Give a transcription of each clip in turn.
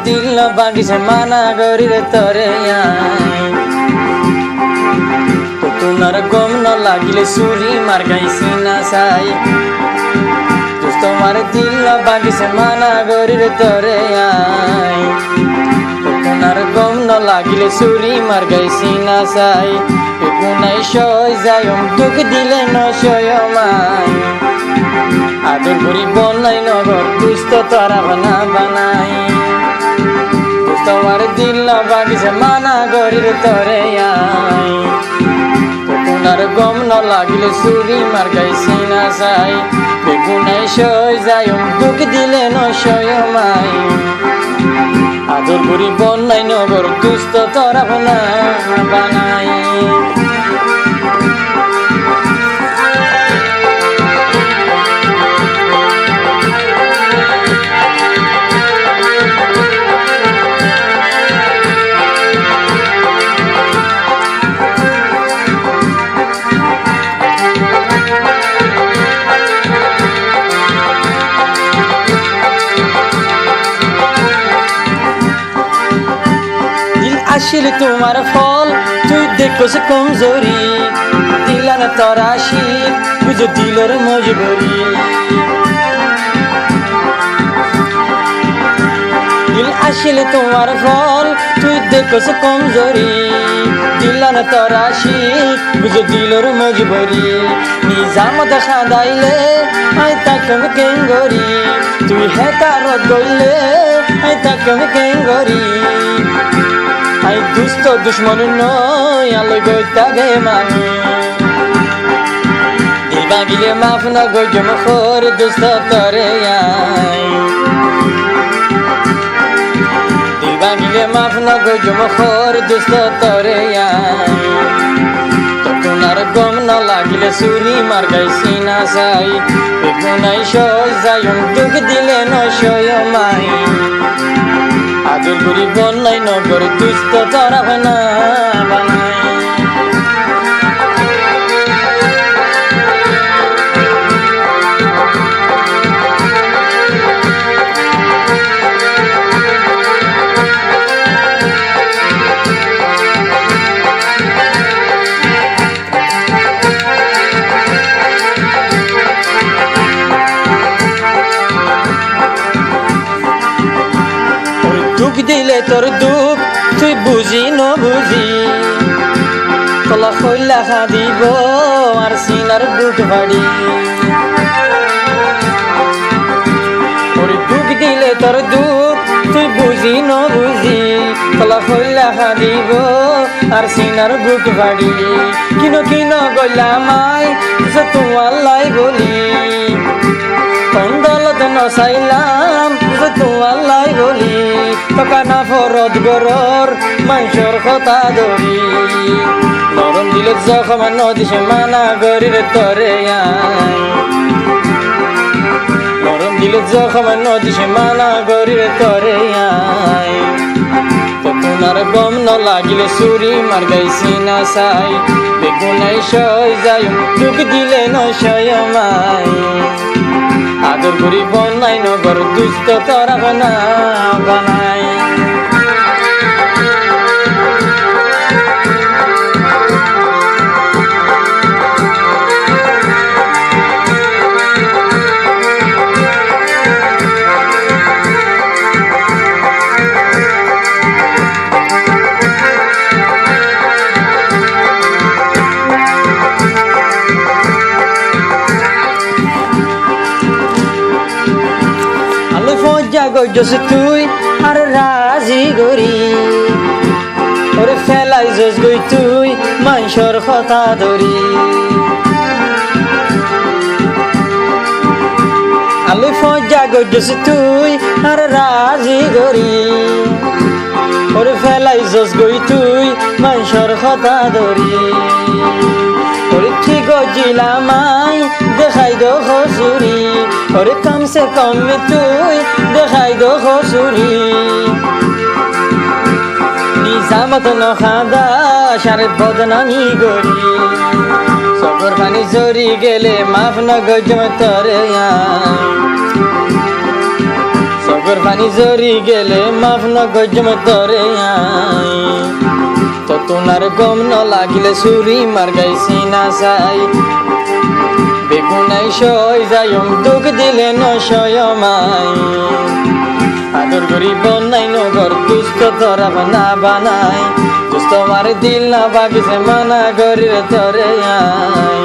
দিল না বাগিছে মানা করি রে তরে তো তোমার গম ন লাগিলে চুরি মার গাইছি না চাই তোমার দিল না বাগিছে মানা করি রে তরে তোমার গম ন লাগিলে চুরি মার গাইছি না চাই গুনাই সই যায় দুঃখ দিলে নয় মাই আদর করি বনাই নগর দুষ্ট তারা বানা বানাই তোমার দিল না বাগিছে মানা করির তরে তোমার গম ন লাগিলে চুরি মার গাইছি না চাই বেগুনাই সই যায় দুঃখ দিলে নয় মাই আদর করি বনাই নগর দুষ্ট তারা বানা বানাই আসিল তোমার ফল তুই দেখো সে কমজোরি দিলা না তোরা আশিক বুঝো দিলর মজবুরি দিল আসিল তোমার ফল তুই দেখো সে কমজোরি দিলা না তোরা আশিক বুঝো দিলর মজবুরি নিজাম দেখা দাইলে আই তাকম কেঙ্গরি তুই হেতারত গইলে আই তাকম কেঙ্গরি আই দুষ্ট দুশ্মন নয় আলো গইতা বে মানি দিবা গিলে মাফ না গইজ মখর দুষ্ট তরে দিবা গিলে মাফ না গইজ মখর দুষ্ট তরে তোমার গম না লাগিলে চুরি মার গাইছি না চাই বেগুনাই সই যায় দুঃখ দিলে নয় মাই আদর করি বনাই নগর দুষ্ট তারা বানা বানাই দুঃখ দিলে তোর দুঃখ তুই বুঝি ন বুঝি কলা খৈলা খা দিব আর সিনার বুক ভাড়ি তোর দুঃখ দিলে তোর দুঃখ তুই বুঝি ন বুঝি কলা খৈলা খা দিব আর সিনার বুক ভাড়ি কিনো কিনো গইলা মাই তোমার লাই বলি কন্দলত নচাইলাম তোমার লাই বলি টকানা ফরত গরর মাংসর কথা ধরি নরম দিলে যখন নদিছে মানা গরির তরে নরম দিলে যখন নদিছে মানা গরির তরে তোমার গম ন লাগিলে চুরি মার গাইছি না চাই বেগুনাই সই যায় দুঃখ দিলে নয় মাই আদর করি বনাই নগর দুষ্ট তারা বানা বানাই গইজছে তুই আর রাজি গরি ওরে ফেলাই জস গই তুই মাংসর কথা ধরি আলু ফজা গইজছে তুই আর রাজি গরি ওরে ফেলাই জস গই তুই মাংসর কথা ধরি ওরে ঠিক জিলামাই দেখাই দো হসুরি ওরে কমসে কম তুই দেখাই দো হসুরি নিজামত নখাদা সারে বদনামি গরি সবর পানি জরি গেলে মাফ ন গজম তরে চোখের পানি জরি গেলে মাফ ন গজম তরে আই তো তোমার গম ন লাগিলে সুরি মার গাইছি না চাই বেগুনাই সই যায়ম দুঃখ দিলে ন সয়মাই আদর করি বনাই নগর দুস্থ তোরা বানা বানাই দুস্থ মার দিল না বাগিছে মানা গরির তরে আই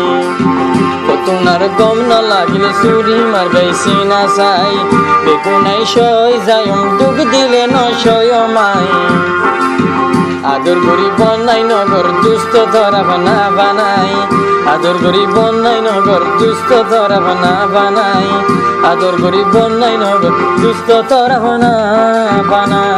তোমার গম ন লাগিলে সুরি মার গাইছি না চাই বেগুনাই সই যায়ম দুঃখ দিলে ন সয়মাই আদর করি বনাই নগর দুস্থ তোরা বানা বানাই আদর করি বনাই নগর দুস্থ তোরা বানা বানাই আদর করি বনাই নগর দুস্থ তোরা বানা বানাই